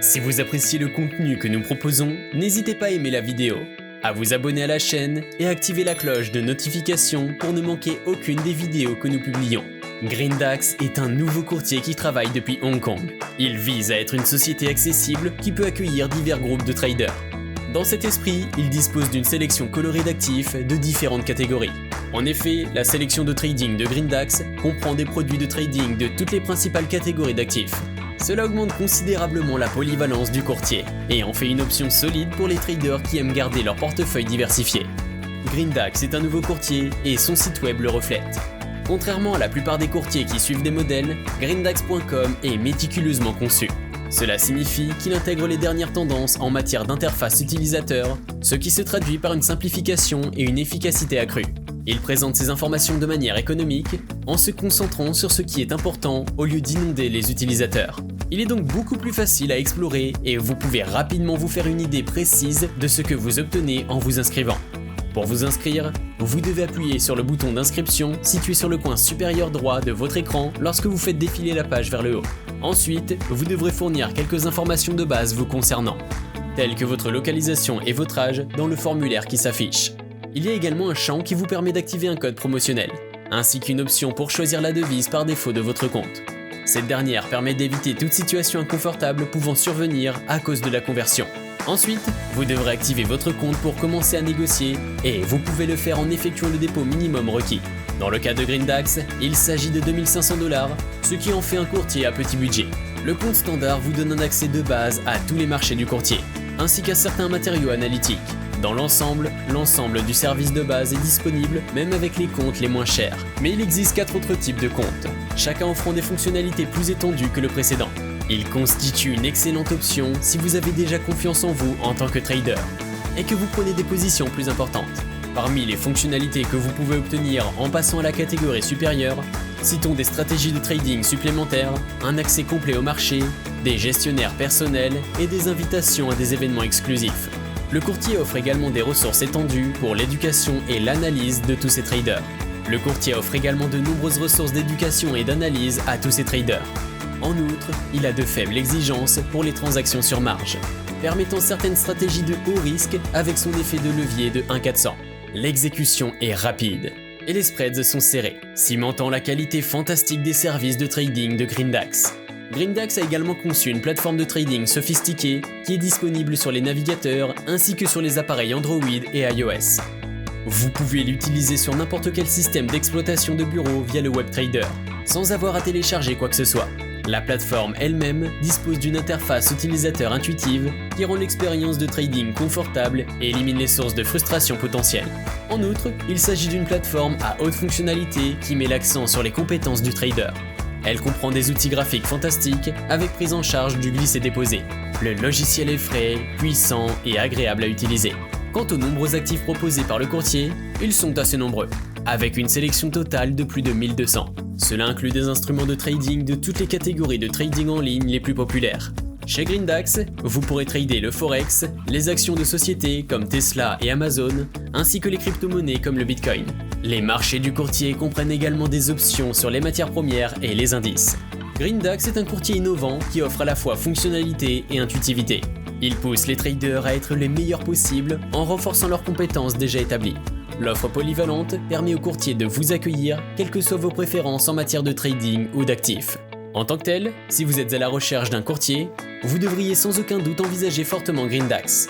Si vous appréciez le contenu que nous proposons, n'hésitez pas à aimer la vidéo, à vous abonner à la chaîne et à activer la cloche de notification pour ne manquer aucune des vidéos que nous publions. Greendax est un nouveau courtier qui travaille depuis Hong Kong. Il vise à être une société accessible qui peut accueillir divers groupes de traders. Dans cet esprit, il dispose d'une sélection colorée d'actifs de différentes catégories. En effet, la sélection de trading de Greendax comprend des produits de trading de toutes les principales catégories d'actifs. Cela augmente considérablement la polyvalence du courtier et en fait une option solide pour les traders qui aiment garder leur portefeuille diversifié. Greendax est un nouveau courtier et son site web le reflète. Contrairement à la plupart des courtiers qui suivent des modèles, Greendax.com est méticuleusement conçu. Cela signifie qu'il intègre les dernières tendances en matière d'interface utilisateur, ce qui se traduit par une simplification et une efficacité accrue. Il présente ces informations de manière économique, en se concentrant sur ce qui est important au lieu d'inonder les utilisateurs. Il est donc beaucoup plus facile à explorer et vous pouvez rapidement vous faire une idée précise de ce que vous obtenez en vous inscrivant. Pour vous inscrire, vous devez appuyer sur le bouton d'inscription situé sur le coin supérieur droit de votre écran lorsque vous faites défiler la page vers le haut. Ensuite, vous devrez fournir quelques informations de base vous concernant, telles que votre localisation et votre âge dans le formulaire qui s'affiche. Il y a également un champ qui vous permet d'activer un code promotionnel, ainsi qu'une option pour choisir la devise par défaut de votre compte. Cette dernière permet d'éviter toute situation inconfortable pouvant survenir à cause de la conversion. Ensuite, vous devrez activer votre compte pour commencer à négocier et vous pouvez le faire en effectuant le dépôt minimum requis. Dans le cas de Greendax, il s'agit de 2500 $, ce qui en fait un courtier à petit budget. Le compte standard vous donne un accès de base à tous les marchés du courtier, ainsi qu'à certains matériaux analytiques. Dans l'ensemble du service de base est disponible même avec les comptes les moins chers. Mais il existe 4 autres types de comptes, chacun offrant des fonctionnalités plus étendues que le précédent. Il constitue une excellente option si vous avez déjà confiance en vous en tant que trader et que vous prenez des positions plus importantes. Parmi les fonctionnalités que vous pouvez obtenir en passant à la catégorie supérieure, citons des stratégies de trading supplémentaires, un accès complet au marché, des gestionnaires personnels et des invitations à des événements exclusifs. Le courtier offre également des ressources étendues pour l'éducation et l'analyse de tous ses traders. Le courtier offre également de nombreuses ressources d'éducation et d'analyse à tous ses traders. En outre, il a de faibles exigences pour les transactions sur marge, permettant certaines stratégies de haut risque avec son effet de levier de 1,400. L'exécution est rapide et les spreads sont serrés, cimentant la qualité fantastique des services de trading de Greendax. Greendax a également conçu une plateforme de trading sophistiquée qui est disponible sur les navigateurs ainsi que sur les appareils Android et iOS. Vous pouvez l'utiliser sur n'importe quel système d'exploitation de bureau via le WebTrader, sans avoir à télécharger quoi que ce soit. La plateforme elle-même dispose d'une interface utilisateur intuitive qui rend l'expérience de trading confortable et élimine les sources de frustration potentielles. En outre, il s'agit d'une plateforme à haute fonctionnalité qui met l'accent sur les compétences du trader. Elle comprend des outils graphiques fantastiques avec prise en charge du glisser-déposer. Le logiciel est frais, puissant et agréable à utiliser. Quant aux nombreux actifs proposés par le courtier, ils sont assez nombreux, avec une sélection totale de plus de 1200. Cela inclut des instruments de trading de toutes les catégories de trading en ligne les plus populaires. Chez Greendax, vous pourrez trader le Forex, les actions de sociétés comme Tesla et Amazon, ainsi que les crypto-monnaies comme le Bitcoin. Les marchés du courtier comprennent également des options sur les matières premières et les indices. Greendax est un courtier innovant qui offre à la fois fonctionnalité et intuitivité. Il pousse les traders à être les meilleurs possibles en renforçant leurs compétences déjà établies. L'offre polyvalente permet au courtier de vous accueillir, quelles que soient vos préférences en matière de trading ou d'actifs. En tant que tel, si vous êtes à la recherche d'un courtier, vous devriez sans aucun doute envisager fortement Greendax.